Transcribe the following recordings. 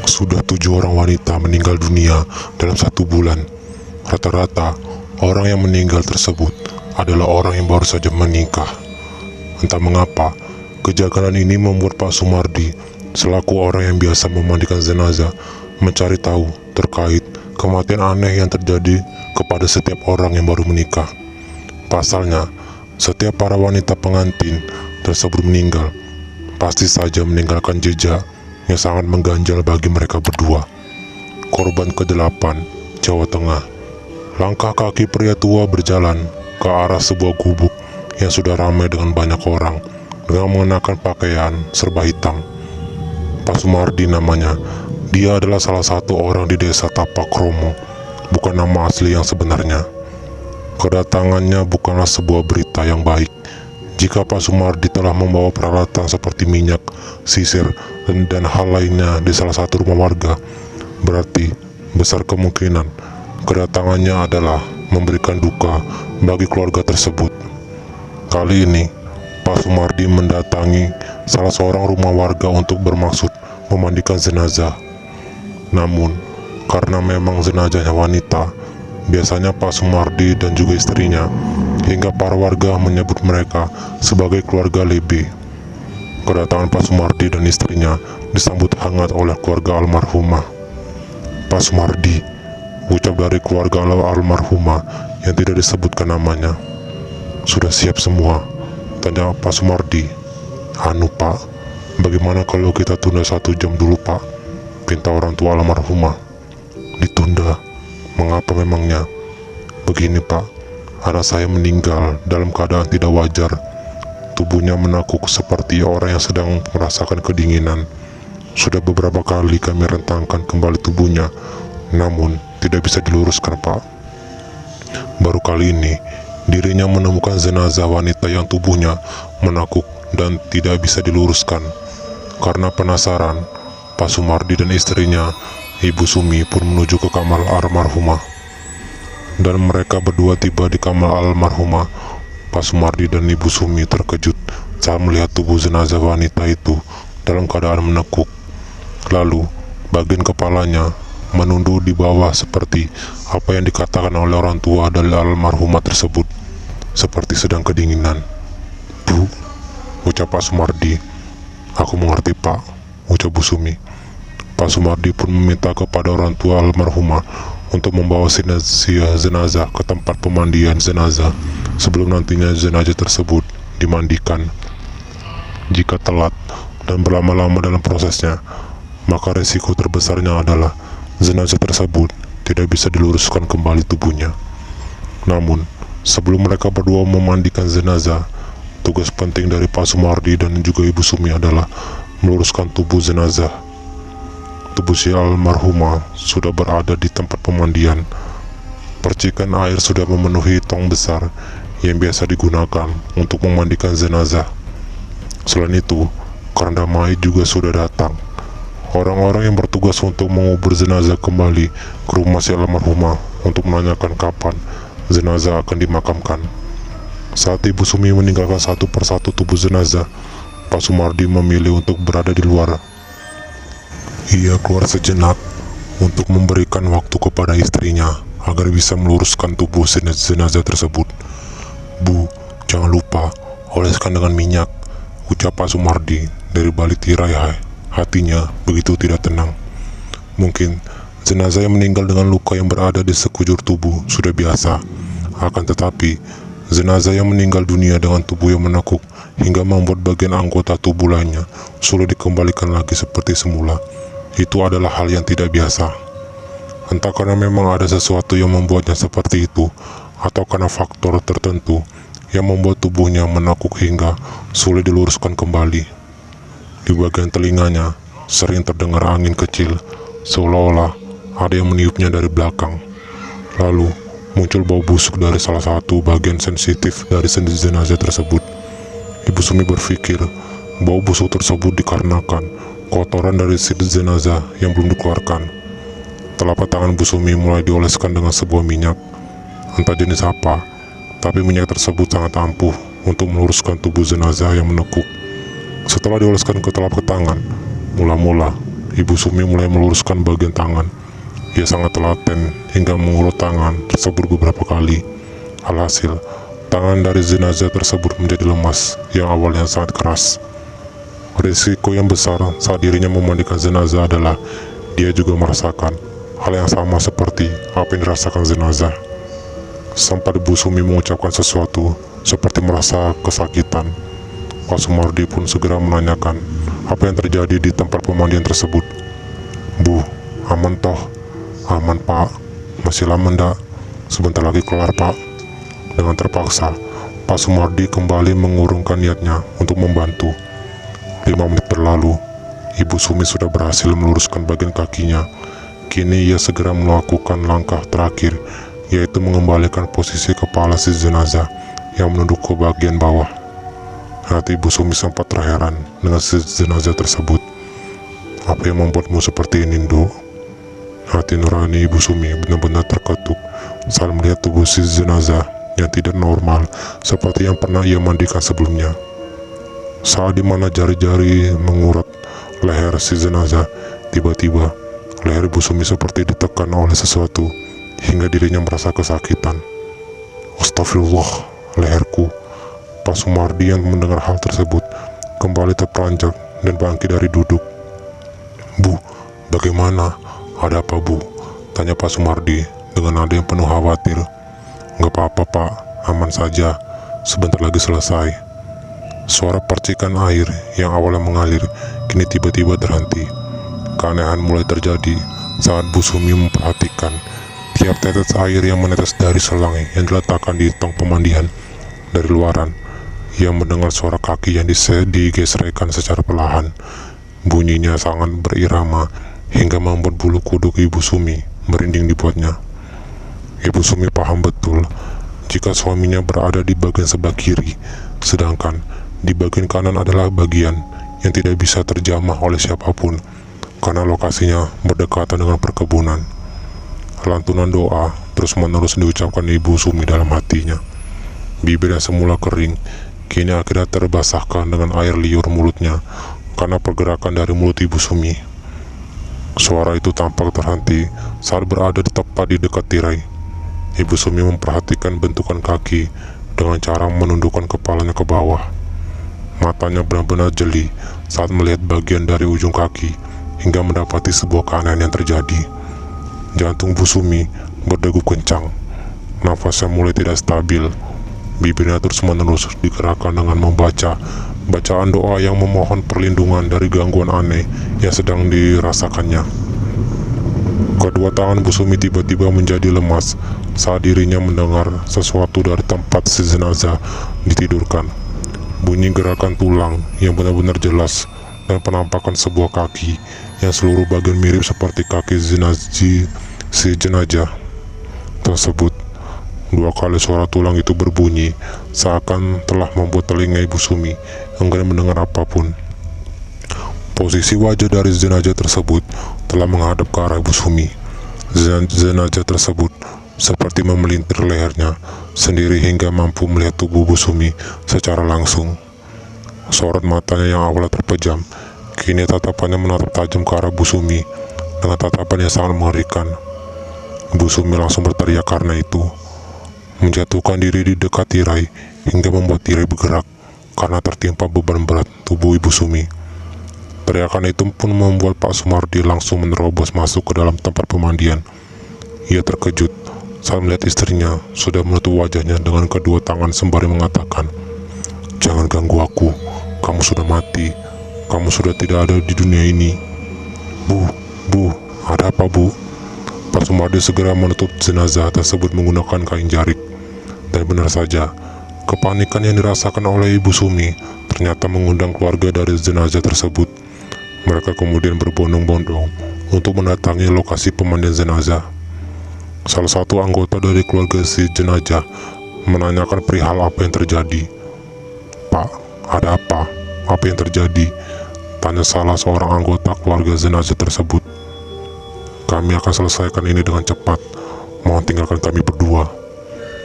Sudah 7 orang wanita meninggal dunia dalam 1 bulan. Rata-rata orang yang meninggal tersebut adalah orang yang baru saja menikah. Entah mengapa, kejanggalan ini membuat Pak Sumardi selaku orang yang biasa memandikan jenazah mencari tahu terkait kematian aneh yang terjadi kepada setiap orang yang baru menikah. Pasalnya, setiap para wanita pengantin tersebut meninggal pasti saja meninggalkan jejak yang sangat mengganjal bagi mereka berdua. Korban ke-8, Jawa Tengah. Langkah kaki pria tua berjalan ke arah sebuah gubuk yang sudah ramai dengan banyak orang dengan mengenakan pakaian serba hitam. Pak Sumardi namanya. Dia adalah salah satu orang di desa Tapak Romo, bukan nama asli yang sebenarnya. Kedatangannya bukanlah sebuah berita yang baik. Jika Pak Sumardi telah membawa peralatan seperti minyak, sisir, dan hal lainnya di salah satu rumah warga, berarti besar kemungkinan kedatangannya adalah memberikan duka bagi keluarga tersebut. Kali ini, Pak Sumardi mendatangi salah seorang rumah warga untuk bermaksud memandikan jenazah. Namun, karena memang jenazahnya wanita, biasanya Pak Sumardi dan juga istrinya hingga para warga menyebut mereka sebagai keluarga Lebe. Kedatangan Pak Sumardi dan istrinya disambut hangat oleh keluarga almarhumah. Pak Sumardi, ucap dari keluarga almarhumah yang tidak disebutkan namanya. Sudah siap semua? Tanya Pak Sumardi. Anu Pak, bagaimana kalau kita tunda 1 jam dulu Pak? Pinta orang tua almarhumah. Ditunda? Mengapa memangnya? Begini Pak, anak saya meninggal dalam keadaan tidak wajar. Tubuhnya menakuk seperti orang yang sedang merasakan kedinginan. Sudah beberapa kali kami rentangkan kembali tubuhnya, namun tidak bisa diluruskan Pak. Baru kali ini dirinya menemukan jenazah wanita yang tubuhnya menakuk dan tidak bisa diluruskan. Karena penasaran, Pak Sumardi dan istrinya, Ibu Sumi, pun menuju ke kamar almarhumah. Dan mereka berdua tiba di kamar almarhumah. Pak Sumardi dan Ibu Sumi terkejut saat melihat tubuh jenazah wanita itu dalam keadaan menekuk. Lalu, bagian kepalanya menunduk di bawah seperti apa yang dikatakan oleh orang tua dari almarhumah tersebut, seperti sedang kedinginan. Bu, ucap Pak Sumardi. Aku mengerti Pak, ucap Bu Sumi. Pak Sumardi pun meminta kepada orang tua almarhumah untuk membawa jenazah ke tempat pemandian jenazah sebelum nantinya jenazah tersebut dimandikan. Jika telat dan berlama-lama dalam prosesnya, maka resiko terbesarnya adalah jenazah tersebut tidak bisa diluruskan kembali tubuhnya. Namun, sebelum mereka berdua memandikan jenazah, tugas penting dari Pak Sumardi dan juga Ibu Sumi adalah meluruskan tubuh jenazah. Tubuh si almarhumah sudah berada di tempat pemandian. Percikan air sudah memenuhi tong besar yang biasa digunakan untuk memandikan jenazah. Selain itu, keranda mayat juga sudah datang. Orang-orang yang bertugas untuk mengubur jenazah kembali ke rumah si almarhumah untuk menanyakan kapan jenazah akan dimakamkan. Saat Ibu Sumi meninggalkan satu persatu tubuh jenazah, Pak Sumardi memilih untuk berada di luar. Ia keluar sejenak untuk memberikan waktu kepada istrinya agar bisa meluruskan tubuh jenazah tersebut. Bu, jangan lupa oleskan dengan minyak, ucap Pak Sumardi dari balik tirai. Hatinya begitu tidak tenang. Mungkin jenazah yang meninggal dengan luka yang berada di sekujur tubuh sudah biasa. Akan tetapi, jenazah yang meninggal dunia dengan tubuh yang menekuk hingga membuat bagian anggota tubuh lainnya sulit dikembalikan lagi seperti semula, itu adalah hal yang tidak biasa. Entah karena memang ada sesuatu yang membuatnya seperti itu, atau karena faktor tertentu yang membuat tubuhnya menekuk hingga sulit diluruskan kembali. Di bagian telinganya sering terdengar angin kecil, seolah-olah ada yang meniupnya dari belakang. Lalu muncul bau busuk dari salah satu bagian sensitif dari sendi jenazah tersebut. Ibu Sumi berpikir bau busuk tersebut dikarenakan kotoran dari sendi jenazah yang belum dikeluarkan. Telapak tangan Bu Sumi mulai dioleskan dengan sebuah minyak, entah jenis apa, tapi minyak tersebut sangat ampuh untuk meluruskan tubuh jenazah yang menekuk. Setelah dioleskan ke telapak tangan, mula-mula Ibu Sumi mulai meluruskan bagian tangan. Ia sangat telaten hingga mengulur tangan tersebut beberapa kali. Alhasil, tangan dari jenazah tersebut menjadi lemas yang awalnya sangat keras. Risiko yang besar saat dirinya memandikan jenazah adalah dia juga merasakan hal yang sama seperti apa yang dirasakan jenazah. Sempat Ibu Sumi mengucapkan sesuatu seperti merasa kesakitan. Pak Sumardi pun segera menanyakan apa yang terjadi di tempat pemandian tersebut. "Bu, aman toh?" "Aman Pak, masih lama ndak? Sebentar lagi kelar Pak." Dengan terpaksa, Pak Sumardi kembali mengurungkan niatnya untuk membantu. 5 menit berlalu, Ibu Sumi sudah berhasil meluruskan bagian kakinya. Kini ia segera melakukan langkah terakhir, yaitu mengembalikan posisi kepala si jenazah yang menunduk ke bagian bawah. Hati Ibu Sumi sempat terheran dengan si jenazah tersebut. "Apa yang membuatmu seperti ini, Nduk?" Hati nurani Ibu Sumi benar-benar terketuk saat melihat tubuh si jenazah yang tidak normal seperti yang pernah ia mandikan sebelumnya. Saat dimana jari-jari mengurat leher si jenazah, tiba-tiba leher Ibu Sumi seperti ditekan oleh sesuatu hingga dirinya merasa kesakitan. "Astagfirullah, leherku." Pak Sumardi yang mendengar hal tersebut kembali terperanjat dan bangkit dari duduk. "Bu, bagaimana? Ada apa Bu?" tanya Pak Sumardi dengan nada yang penuh khawatir. "Nggak apa-apa Pak, aman saja, sebentar lagi selesai." Suara percikan air yang awalnya mengalir kini tiba-tiba terhenti. Keanehan mulai terjadi saat Bu Sumi memperhatikan tiap tetes air yang menetes dari selang yang diletakkan di tong pemandian. Dari luaran, ia mendengar suara kaki yang digeserkan secara perlahan. Bunyinya sangat berirama hingga membuat bulu kuduk Ibu Sumi merinding dibuatnya. Ibu Sumi paham betul jika suaminya berada di bagian sebelah kiri, sedangkan di bagian kanan adalah bagian yang tidak bisa terjamah oleh siapapun karena lokasinya berdekatan dengan perkebunan. Lantunan doa terus-menerus diucapkan Ibu Sumi dalam hatinya. Bibir yang semula kering kini akhirnya terbasahkan dengan air liur mulutnya karena pergerakan dari mulut Ibu Sumi. Suara itu tampak terhenti saat berada tepat di dekat tirai. Ibu Sumi memperhatikan bentukan kaki dengan cara menundukkan kepalanya ke bawah. Matanya benar-benar jeli saat melihat bagian dari ujung kaki hingga mendapati sebuah keanehan yang terjadi. Jantung Bu Sumi berdegup kencang. Nafasnya mulai tidak stabil. Bibirnya terus-menerus digerakkan dengan membaca bacaan doa yang memohon perlindungan dari gangguan aneh yang sedang dirasakannya. Kedua tangan Bu Sumi tiba-tiba menjadi lemas saat dirinya mendengar sesuatu dari tempat si jenazah ditidurkan. Bunyi gerakan tulang yang benar-benar jelas dan penampakan sebuah kaki yang seluruh bagian mirip seperti kaki si jenazah tersebut. 2 kali suara tulang itu berbunyi seakan telah membuat telinga Ibu Sumi enggan mendengar apapun. Posisi wajah dari jenazah tersebut telah menghadap ke arah Ibu Sumi. Jenazah tersebut seperti memelintir lehernya sendiri hingga mampu melihat tubuh Bu Sumi secara langsung. Sorot matanya yang awalnya terpejam kini tatapannya menatap tajam ke arah Bu Sumi dengan tatapan yang sangat mengerikan. Bu Sumi langsung berteriak karena itu, menjatuhkan diri di dekat tirai hingga membuat tirai bergerak karena tertimpa beban berat tubuh Ibu Sumi. Teriakan itu pun membuat Pak Sumardi langsung menerobos masuk ke dalam tempat pemandian. Ia terkejut saat melihat istrinya sudah menutup wajahnya dengan kedua tangan sembari mengatakan, "Jangan ganggu aku, kamu sudah mati, kamu sudah tidak ada di dunia ini." Bu, ada apa Bu?" Pak Sumardi segera menutup jenazah tersebut menggunakan kain jarik. Dan benar saja, kepanikan yang dirasakan oleh Ibu Sumi ternyata mengundang keluarga dari jenazah tersebut. Mereka kemudian berbondong-bondong untuk mendatangi lokasi pemandian jenazah. Salah satu anggota dari keluarga si jenazah menanyakan perihal apa yang terjadi. "Pak, ada apa? Apa yang terjadi?" tanya salah seorang anggota keluarga jenazah tersebut. "Kami akan selesaikan ini dengan cepat, mohon tinggalkan kami berdua."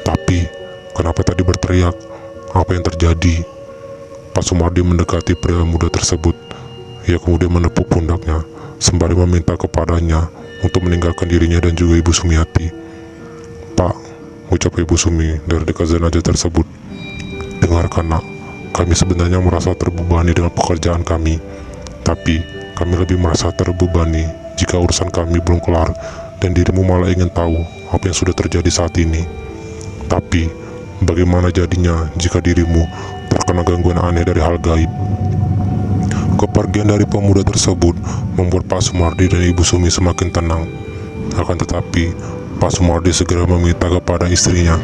"Tapi, kenapa tadi berteriak? Apa yang terjadi?" Pak Sumardi mendekati pria muda tersebut Ia kemudian menepuk pundaknya sembari meminta kepadanya untuk meninggalkan dirinya dan juga Ibu Sumiati. "Pak," ucap Ibu Sumi dari dekat jenazah tersebut, "dengarkan nak, kami sebenarnya merasa terbebani dengan pekerjaan kami, tapi kami lebih merasa terbebani jika urusan kami belum kelar dan dirimu malah ingin tahu apa yang sudah terjadi saat ini. Tapi bagaimana jadinya jika dirimu terkena gangguan aneh dari hal gaib?" Kepergian dari pemuda tersebut membuat Pak Sumardi dan Ibu Sumi semakin tenang. Akan tetapi, Pak Sumardi segera meminta kepada istrinya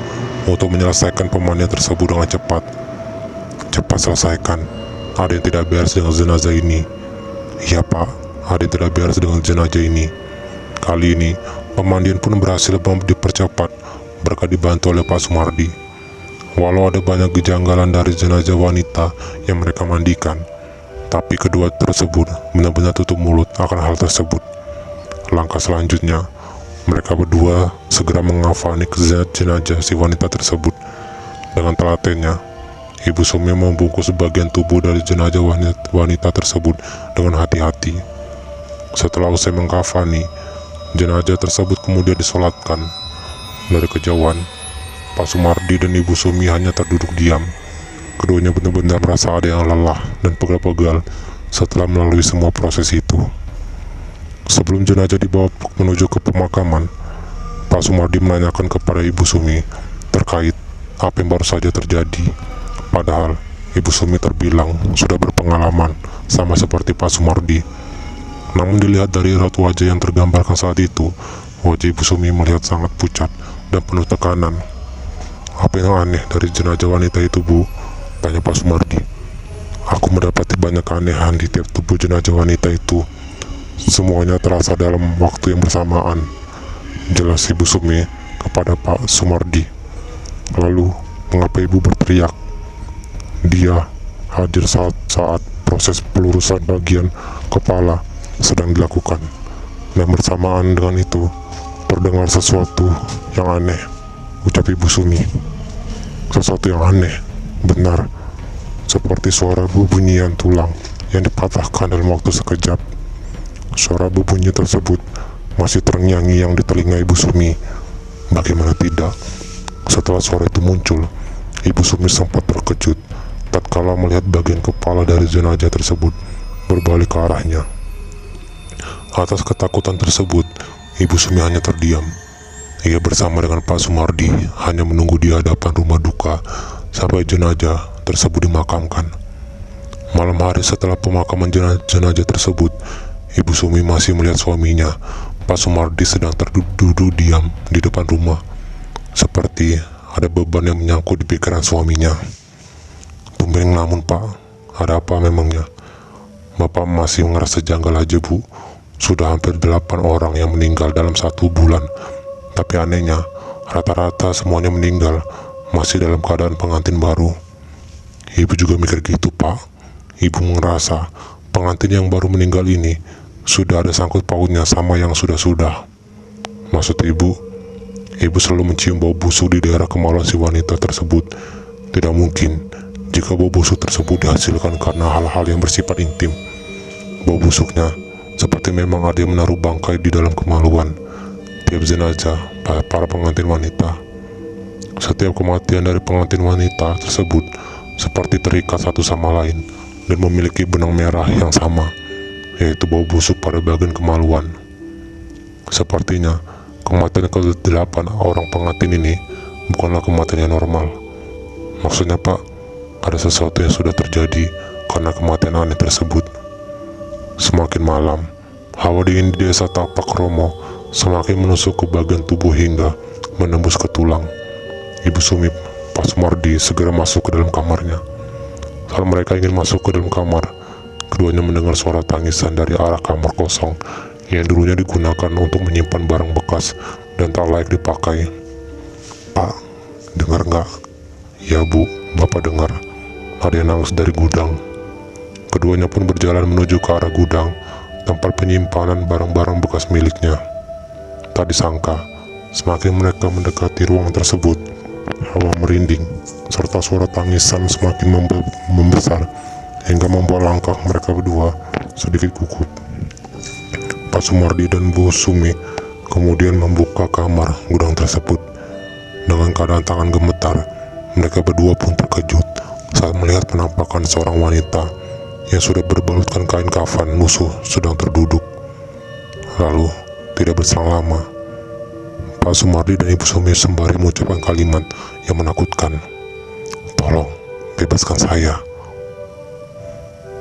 untuk menyelesaikan pemandian tersebut dengan cepat. "Cepat selesaikan, ada yang tidak beres dengan jenazah ini." "Iya Pak, ada yang tidak beres dengan jenazah ini." Kali ini, pemandian pun berhasil dipercepat berkat dibantu oleh Pak Sumardi. Walau ada banyak kejanggalan dari jenazah wanita yang mereka mandikan, tapi kedua tersebut benar-benar tutup mulut akan hal tersebut. Langkah selanjutnya, mereka berdua segera mengafani jenazah si wanita tersebut. Dengan telatennya, Ibu Sumi membungkus bagian tubuh dari jenazah wanita tersebut dengan hati-hati. Setelah usai mengkafani, jenazah tersebut kemudian disolatkan. Dari kejauhan, Pak Sumardi dan Ibu Sumi hanya terduduk diam. Keduanya benar-benar merasa ada yang lelah dan pegal-pegal setelah melalui semua proses itu. Sebelum jenazah dibawa menuju ke pemakaman, Pak Sumardi menanyakan kepada Ibu Sumi terkait apa yang baru saja terjadi. Padahal Ibu Sumi terbilang sudah berpengalaman sama seperti Pak Sumardi. Namun dilihat dari raut wajah yang tergambarkan saat itu, wajah Ibu Sumi melihat sangat pucat dan penuh tekanan. "Apa yang aneh dari jenazah wanita itu, Bu?" tanya Pak Sumardi. "Aku mendapati banyak keanehan di tiap tubuh jenazah wanita itu. Semuanya terasa dalam waktu yang bersamaan," jelas Ibu Sumi kepada Pak Sumardi. "Lalu, mengapa Ibu berteriak?" "Dia hadir saat proses pelurusan bagian kepala sedang dilakukan, dan bersamaan dengan itu terdengar sesuatu yang aneh," ucap Ibu Sumi. "Sesuatu yang aneh?" "Benar, seperti suara bubunyian tulang yang dipatahkan dalam waktu sekejap." Suara bubunyi tersebut masih terngiang-ngiang di telinga Ibu Sumi. Bagaimana tidak, setelah suara itu muncul, Ibu Sumi sempat terkejut tatkala melihat bagian kepala dari jenazah tersebut berbalik ke arahnya. Atas ketakutan tersebut, Ibu Sumi hanya terdiam. Ia bersama dengan Pak Sumardi hanya menunggu di hadapan rumah duka sampai jenazah tersebut dimakamkan. Malam hari setelah pemakaman jenazah tersebut, Ibu Sumi masih melihat suaminya, Pak Sumardi, sedang terduduk diam di depan rumah, seperti ada beban yang menyangkut di pikiran suaminya. "Tumben ngelamun Pak, ada apa memangnya?" "Bapak masih ngerasa janggal aja Bu. Sudah hampir 8 orang yang meninggal dalam 1 bulan. Tapi anehnya, rata-rata semuanya meninggal masih dalam keadaan pengantin baru." "Ibu juga mikir gitu Pak. Ibu merasa pengantin yang baru meninggal ini sudah ada sangkut pautnya sama yang sudah-sudah." "Maksud Ibu?" "Ibu selalu mencium bau busuk di daerah kemaluan si wanita tersebut. Tidak mungkin jika bau busuk tersebut dihasilkan karena hal-hal yang bersifat intim. Bau busuknya seperti memang ada yang menaruh bangkai di dalam kemaluan tiap jenazah para pengantin wanita. Setiap kematian dari pengantin wanita tersebut seperti terikat satu sama lain dan memiliki benang merah yang sama, yaitu bau busuk pada bagian kemaluan. Sepertinya kematian ke-8 orang pengantin ini bukanlah kematian yang normal." "Maksudnya Pak, ada sesuatu yang sudah terjadi karena kematian aneh tersebut." Semakin malam, hawa dingin di desa Tapak Romo semakin menusuk ke bagian tubuh hingga menembus ke tulang. Ibu Sumi, Pak Sumardi segera masuk ke dalam kamarnya. Saat mereka ingin masuk ke dalam kamar, keduanya mendengar suara tangisan dari arah kamar kosong yang dulunya digunakan untuk menyimpan barang bekas dan tak layak dipakai. "Pak, dengar nggak?" "Ya Bu, Bapak dengar. Ada yang nangis dari gudang." Keduanya pun berjalan menuju ke arah gudang, tempat penyimpanan barang-barang bekas miliknya. Tak disangka, semakin mereka mendekati ruang tersebut, hawa merinding, serta suara tangisan semakin membesar, hingga membuat langkah mereka berdua sedikit gugup. Pak Sumardi dan Bu Sumi kemudian membuka kamar gudang tersebut. Dengan keadaan tangan gemetar, mereka berdua pun terkejut saat melihat penampakan seorang wanita yang sudah berbalutkan kain kafan musuh sedang terduduk. Lalu, tidak berselang lama, Pak Sumardi dan Ibu Sumi sembari mengucapkan kalimat yang menakutkan, "Tolong, bebaskan saya."